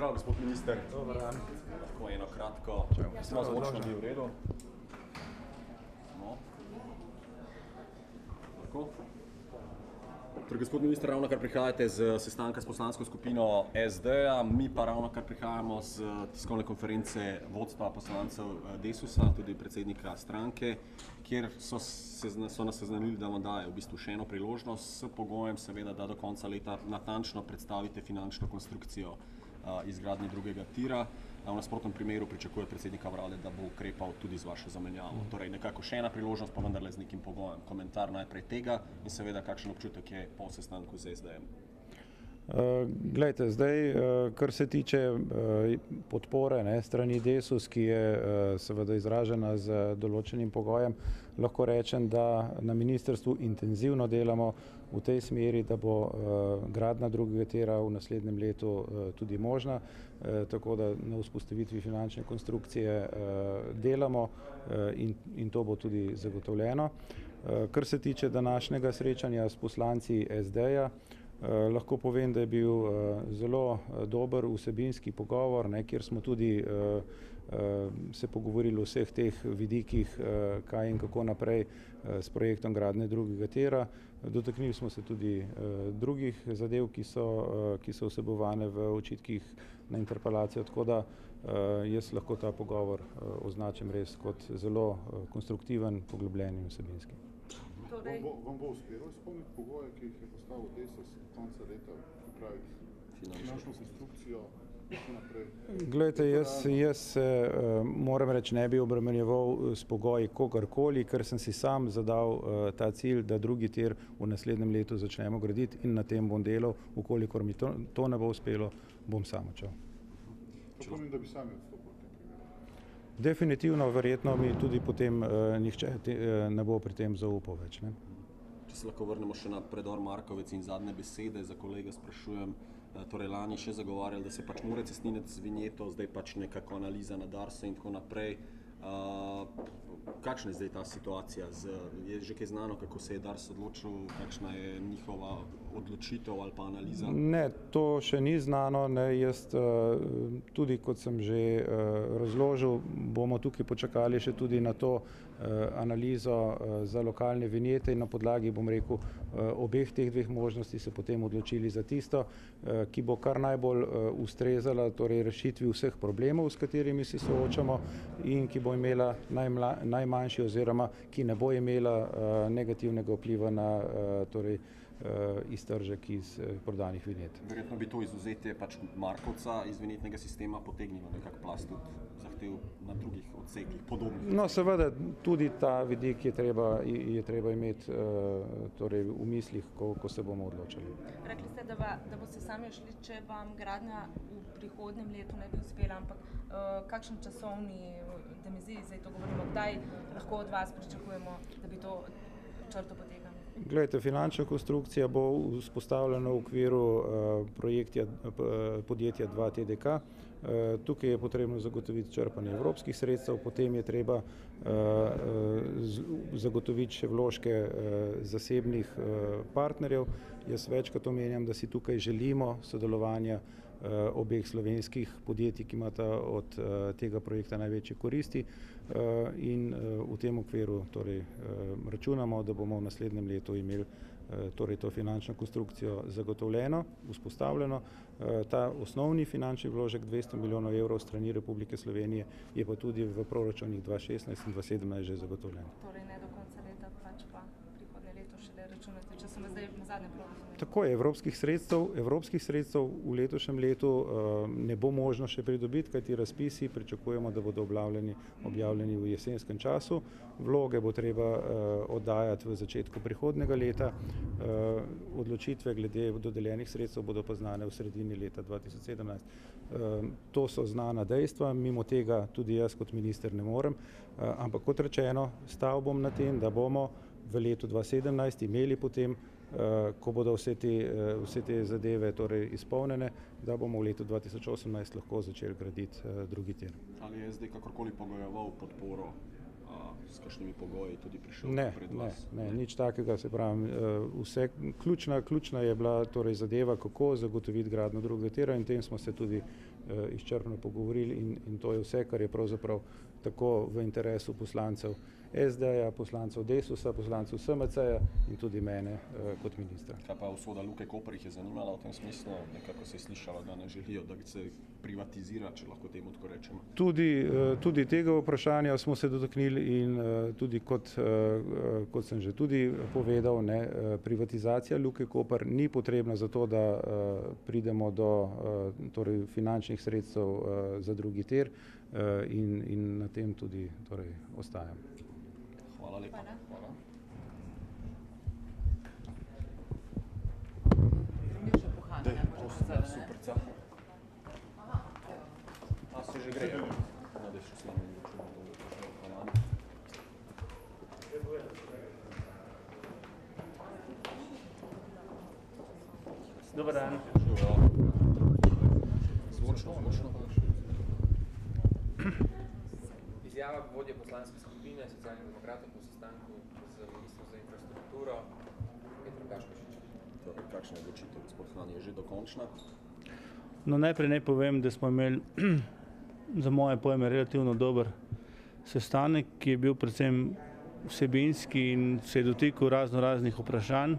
Zdrav, gospod minister. Dobar dan. Lahko eno kratko, smo zvočno bi v redu. No. Lahko. Torej, gospod minister, ravno kar prihajate z sestanka s poslansko skupino SD-a, mi pa ravno kar prihajamo z tiskovne konference vodstva poslancev Desusa, tudi predsednika stranke, kjer so nas seznanili, da vam daje v bistvu še eno priložnost s pogojem, seveda, da do konca leta natančno predstavite finančno konstrukcijo izgradnje drugega tira. V nasprotnem primeru pričakuje predsednika vlade, da bo ukrepal tudi z vašo zamenjavo. Torej, nekako še ena priložnost, pa vendarle z nekim pogojem. Komentar najprej tega in seveda, kakšen občutek je po sestanku z SD-em. Glejte, zdaj, kar se tiče podpore strani Desus, ki je seveda izražena z določenim pogojem, lahko rečem, da na ministrstvu intenzivno delamo v tej smeri, da bo gradnja drugega tira v naslednjem letu tudi možna, tako da na vzpostavitvi finančne konstrukcije delamo in to bo tudi zagotovljeno. Kar se tiče današnjega srečanja s poslanci SD-ja, lahko povem, da je bil zelo dober vsebinski pogovor, kjer smo tudi se pogovorili o vseh teh vidikih, kaj in kako naprej s projektom gradnje drugega tira. Dotaknili smo se tudi drugih zadev, ki so vsebovane v očitkih na interpelacijo, tako da jaz lahko ta pogovor označim res kot zelo konstruktiven, poglobljen in vsebinski. Vam bo uspelo izpolniti pogoje, ki jih je postavil Desus konca leta, pripraviti finančno konstrukcijo in tako naprej? Glejte, jaz moram reči, ne bi obremenjeval s pogoji kogarkoli, ker sem si sam zadal ta cilj, da drugi tir v naslednjem letu začnemo graditi in na tem bom delal. Ukolikor mi to ne bo uspelo, bom sam odšel. To pomeni, da bi sami odstopili? Definitivno, verjetno mi tudi potem nihče ne bo pri tem zaupal več. Če se lahko vrnemo še na predor Markovec in zadnje besede, za kolega sprašujem, torej lani še zagovarjali, da se pač mora cestniniti z vinjeto, zdaj pač nekako analiza na Darsu in tako naprej. Kakšna je zdaj ta situacija? Je že kaj znano, kako se je Dars odločil, kakšna je njihova odločitev ali pa analiza? Ne, to še ni znano. Jaz tudi, kot sem že razložil, bomo tukaj počakali še tudi na to analizo za lokalne vinjete in na podlagi, bom rekel, obeh teh dveh možnosti se potem odločili za tisto, ki bo kar najbolj ustrezala torej rešitvi vseh problemov, s katerimi se soočamo in ki bo imela najmanjši oziroma ki ne bo imela negativnega vpliva na torej iztržek iz prodanih vinjet. Verjetno bi to izvzetje pač Markovca iz vinjetnega sistema potegnilo nekak plast tudi zahtev na drugih odsekih podobnih. No, seveda tudi ta vidik je treba imeti torej v mislih, ko se bomo odločili. Rekli ste, da boste sami šli, če vam gradnja v prihodnjem letu ne bi uspela, ampak kakšen časovni dimenziji zdaj to govorimo, kdaj lahko od vas pričakujemo, da bi to črto potegnili? Glejte, finančna konstrukcija bo vzpostavljena v okviru podjetja 2TDK. Tukaj je potrebno zagotoviti črpanje evropskih sredstev, potem je treba zagotoviti še vložke zasebnih partnerjev. Jaz večkrat omenjam, da si tukaj želimo sodelovanja obeh slovenskih podjetij, ki imata od tega projekta največje koristi in v tem okviru torej računamo, da bomo v naslednjem letu imeli torej to finančno konstrukcijo zagotovljeno, vzpostavljeno. Ta osnovni finančni vložek 200 milijonov evrov strani Republike Slovenije je pa tudi v proračunih 2016 in 2017 že zagotovljen. Torej ne do konca leta, pač pa prihodnje leto šele računate, če sem zdaj na zadnje proračune. Tako je, evropskih sredstev v letošnjem letu ne bo možno še pridobiti, kajti razpisi pričakujemo, da bodo objavljeni v jesenskem času. Vloge bo treba oddajati v začetku prihodnjega leta. Odločitve glede dodeljenih sredstev bodo pa znane v sredini leta 2017. To so znana dejstva, mimo tega tudi jaz kot minister ne morem, ampak kot rečeno, stal bom na tem, da bomo v letu 2017 imeli potem, ko bodo vse te zadeve torej izpolnjene, da bomo v letu 2018 lahko začeli graditi drugi tir. Ali je zdaj kakorkoli pogojeval podporo s kakšnimi pogoji tudi prišel pred vas? Ne, nič takega, se pravim, ključna je bila torej zadeva, kako zagotoviti gradnjo drugega tira in tem smo se tudi izčrpno pogovorili in to je vse, kar je pravzaprav tako v interesu poslancev SD-ja, poslancev Desusa, poslancev SMC-ja in tudi mene kot ministra. Kaj pa usoda Luke Koper jih je zanimala v tem smislu? Nekako se je slišalo, da ne želijo, da se privatizira, če lahko temu tako rečemo. Tudi tega vprašanja smo se dotaknili in tudi kot sem že tudi povedal, privatizacija Luke Koper ni potrebna za to, da pridemo do torej finančnih sredstev za drugi tir in na tem tudi torej ostajam. Hvala lepa. Hvala. Superca. A se že grejo? No, da še s nami Dobar dan. Zvočno. Izjava vodje poslanske skupine Socialnih demokratov po sestanku z ministrom za infrastrukturo Petrom Gašperšičem. Kakšna odločitev, gospod Han, je že dokončna? No, najprej naj povem, da smo imeli za moje pojme relativno dober sestanek, ki je bil predvsem vsebinski in se je dotikal raznih vprašanj.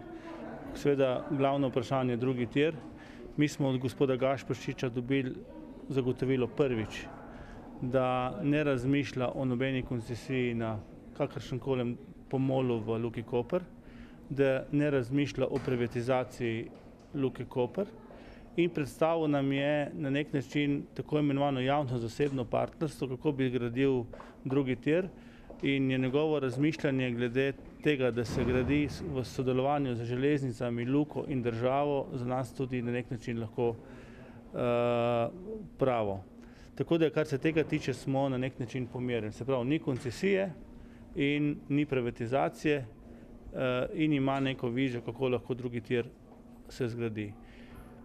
Seveda glavno vprašanje je drugi tir. Mi smo od gospoda Gašperšiča dobili zagotovilo prvič, da ne razmišlja o nobeni koncesiji na kakršnemkoli pomolu v Luki Koper, da ne razmišlja o privatizaciji Luke Koper in predstavil nam je na nek način tako imenovano javno-zasebno partnerstvo, kako bi gradil drugi tir in je njegovo razmišljanje glede tega, da se gradi v sodelovanju z železnicami, Luko in državo, za nas tudi na nek način lahko pravo. Tako da, kar se tega tiče, smo na nek način pomirjeni. Se pravi, ni koncesije in ni privatizacije in ima neko vizijo, kako lahko drugi tir se zgradi.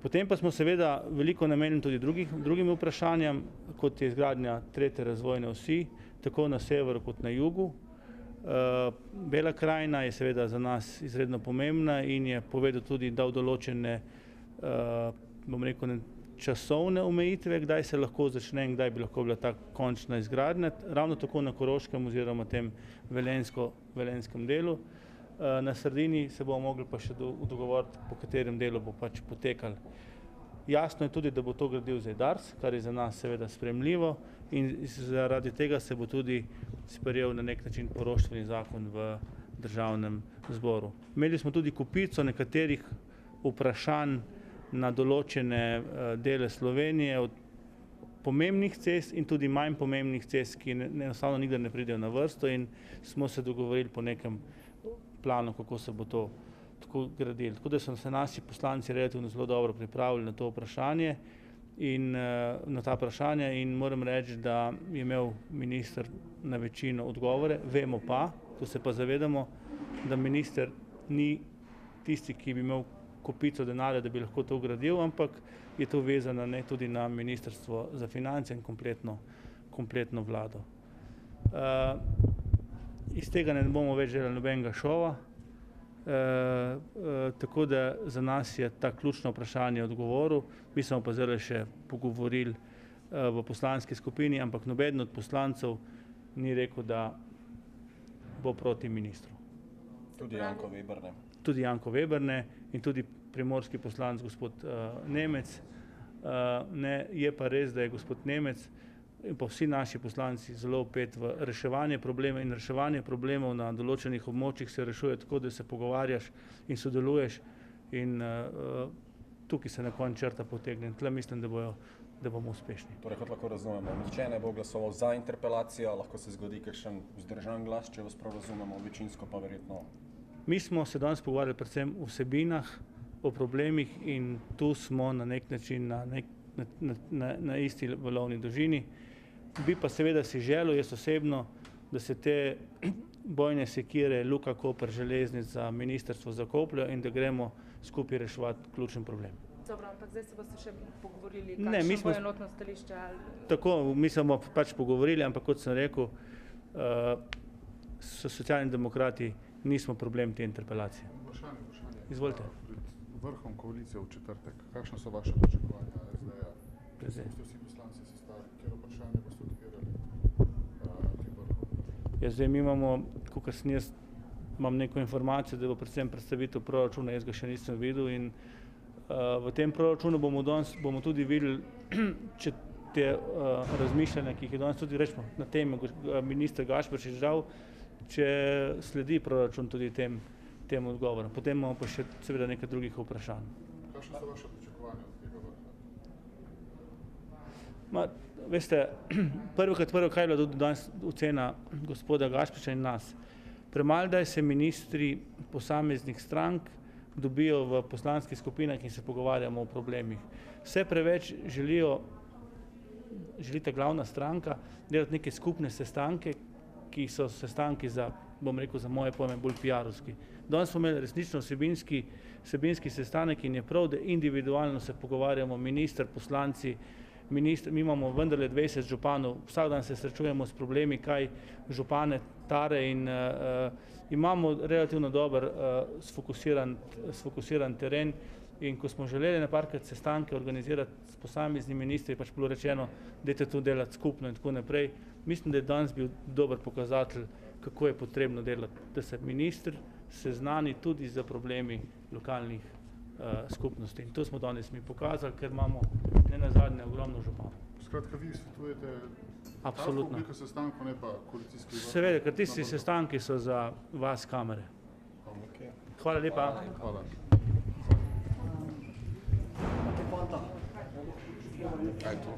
Potem pa smo seveda veliko namenili tudi drugim vprašanjem, kot je izgradnja tretje razvojne osi, tako na severu kot na jugu. Bela krajina je seveda za nas izredno pomembna in je povedal tudi, dal določene, bom rekel, časovne omejitve, kdaj se lahko začne in kdaj bi lahko bila ta končna izgradnja, ravno tako na Koroškem oziroma tem velenskem delu. Na sredini se bomo mogli pa še dogovoriti, po katerem delu bo pač potekal. Jasno je tudi, da bo to gradil zdaj Dars, kar je za nas seveda sprejemljivo in zaradi tega se bo tudi sprejel na nek način poroštveni zakon v državnem zboru. Imeli smo tudi kupico nekaterih vprašanj na določene dele Slovenije, od pomembnih cest in tudi manj pomembnih cest, ki enostavno nikdar ne pridejo na vrsto in smo se dogovorili po nekem planu, kako se bo to tako gradilo. Tako da so se naši poslanci relativno zelo dobro pripravili na to vprašanje in na ta vprašanja in moram reči, da je imel minister na večino odgovore. Vemo pa, to se pa zavedamo, da minister ni tisti, ki bi imel kopico denarja, da bi lahko to gradil, ampak je to vezano tudi na Ministrstvo za finance in kompletno vlado. Iz tega ne bomo več delali nobenega šova, tako da za nas je ta ključno vprašanje odgovoril. Mi smo pa zdaj še pogovorili v poslanski skupini, ampak nobeden od poslancev ni rekel, da bo proti ministru. Tudi Janko Veber ne. Tudi Janko Veber ne in tudi primorski poslanec gospod Nemec. Je pa res, da je gospod Nemec in pa vsi naši poslanci zelo vpet v reševanje problema in reševanje problemov na določenih območjih se rešuje tako, da se pogovarjaš in sodeluješ in tukaj se na koncu črta potegne. Tle mislim, da bomo uspešni. Torej, kot lahko razumemo, nihče ne bo glasoval za interpelacijo, lahko se zgodi kakšen vzdržan glas, če vas prav razumemo, večinsko pa verjetno. Mi smo se danes pogovarjali predvsem o vsebinah, o problemih in tu smo na nek način na isti valovni dolžini. Bi pa seveda si želel, jaz osebno, da se te bojne sekire Luka Koper, železnica, ministrstvo zakopljajo in da gremo skupaj reševati ključen problem. Dobro, ampak zdaj se boste še pogovorili, kakšno bo enotno stališče? Tako, mi smo pač pogovorili, ampak kot sem rekel, Socialni demokrati nismo problem te interpelacije. Vprašanje. Izvolite. Pred vrhom koalicije v četrtek, kakšna so vaše pričakovanja SD-ja Zdaj. Ste vsi poslanci sestali, kjer vprašanje boste odpirali tem vrhom? Ja, zdaj mi imamo, kakor sem jaz, imam neko informacijo, da bo predvsem predstavitev proračuna, jaz ga še nisem videl in v tem proračunu bomo tudi videli, če te razmišljanja, ki jih je danes tudi rečemo na teme minister Gašperšič dal, če sledi proračun tudi tem odgovorom. Potem imamo pa še seveda nekaj drugih vprašanj. Kakšne so vaše pričakovanja od tega vrha? Veste, prvo, kaj je bila tudi danes ocena gospoda Gašperšiča in nas. Premalo se ministri posameznih strank dobijo v poslanskih skupinah in se pogovarjamo o problemih. Vse preveč želite glavna stranka delati neke skupne sestanke, ki so sestanki za, bom rekel, za moje pojme bolj PR-ovski. Danes smo imeli resnično vsebinski sestanek in je prav, da individualno se pogovarjamo, minister, poslanci, mi imamo vendarle 20 županov, vsak dan se srečujemo s problemi, kaj župane tare in imamo relativno dober sfokusiran teren in ko smo želeli na parkrat sestanke organizirati s posameznimi ministri, pač bilo rečeno, dajte to delati skupno in tako naprej. Mislim, da je danes bil dober pokazatelj, kako je potrebno delati, da se minister seznani tudi z problemi lokalnih skupnosti. In to smo danes mi pokazali, ker imamo ne nazadnje ogromno županov. Skratka, vi svetujete Absolutno. tako obliko sestankov, ne pa koalicijski vrh? Seveda, ker tisti sestanki so za vas kamere. Hvala lepa. Hvala. Kaj je to?